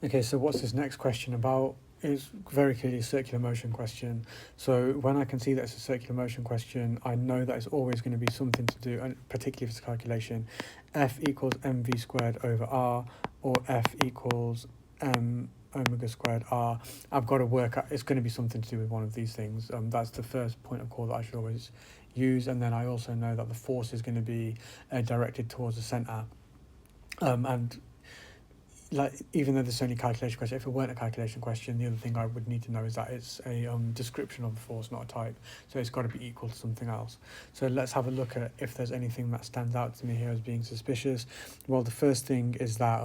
Okay, so what's this next question about? It's very clearly a circular motion question. So when I can see that it's a circular motion question, I know that it's always going to be something to do, and particularly if it's a calculation, F equals mv squared over r, or F equals m omega squared r. I've got to work out, it's going to be something to do with one of these things. That's the first point of call that I should always use. And then I also know that the force is going to be directed towards the center. And like, even though this is only a calculation question, if it weren't a calculation question, the other thing I would need to know is that it's a description of the force, not a type. So it's got to be equal to something else. So let's have a look at if there's anything that stands out to me here as being suspicious. Well, the first thing is that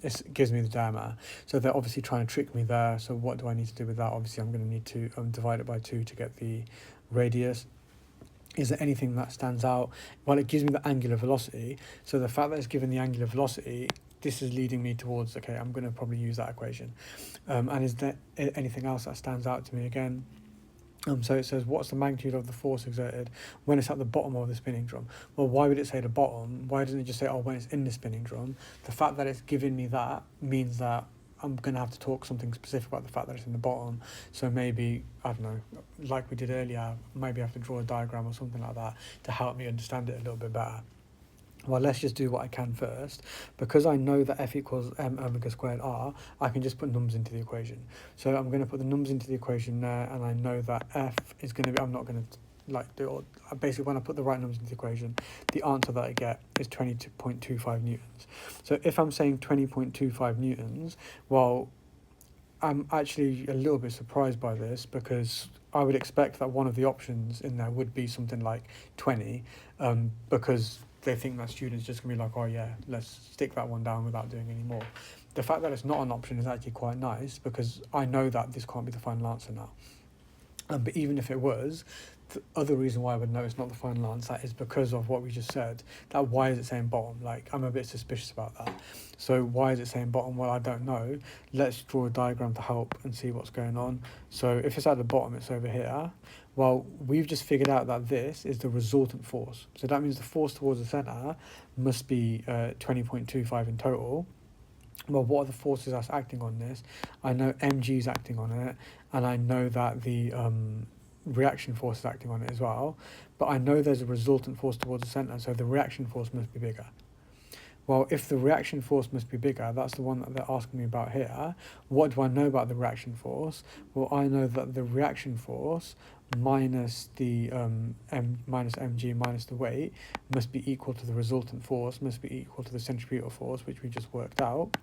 it gives me the diameter. So they're obviously trying to trick me there. So what do I need to do with that? Obviously, I'm going to need to divide it by 2 to get the radius. Is there anything that stands out? Well, it gives me the angular velocity. So the fact that it's given the angular velocity, this is leading me towards, okay, I'm going to probably use that equation. And is there anything else that stands out to me again? So it says, what's the magnitude of the force exerted when it's at the bottom of the spinning drum? Well, why would it say the bottom? Why doesn't it just say, oh, when it's in the spinning drum? The fact that it's giving me that means that I'm going to have to talk something specific about the fact that it's in the bottom. So maybe, I don't know, like we did earlier, maybe I have to draw a diagram or something like that to help me understand it a little bit better. Well, let's just do what I can first. Because I know that F equals m omega squared r, I can just put numbers into the equation. So I'm going to put the numbers into the equation there, and I know that F is going to be, I'm not going to basically when I put the right numbers into the equation, the answer that I get is 20.25 newtons. So if I'm saying 20.25 newtons, well, I'm actually a little bit surprised by this, because I would expect that one of the options in there would be something like 20, because they think that students just going to be like, oh yeah, let's stick that one down without doing any more. The fact that it's not an option is actually quite nice, because I know that this can't be the final answer now. But even if it was, the other reason why I would know it's not the final answer is because of what we just said. That why is it saying bottom? Like, I'm a bit suspicious about that. So why is it saying bottom? Well, I don't know. Let's draw a diagram to help and see what's going on. So if it's at the bottom, it's over here. Well, we've just figured out that this is the resultant force. So that means the force towards the centre must be 20.25 in total. Well, what are the forces that's acting on this? I know mg is acting on it, and I know that the reaction force is acting on it as well, but I know there's a resultant force towards the centre, so the reaction force must be bigger. Well, if the reaction force must be bigger, that's the one that they're asking me about here. What do I know about the reaction force? Well, I know that the reaction force minus the minus mg minus the weight must be equal to the resultant force, must be equal to the centripetal force, which we just worked out.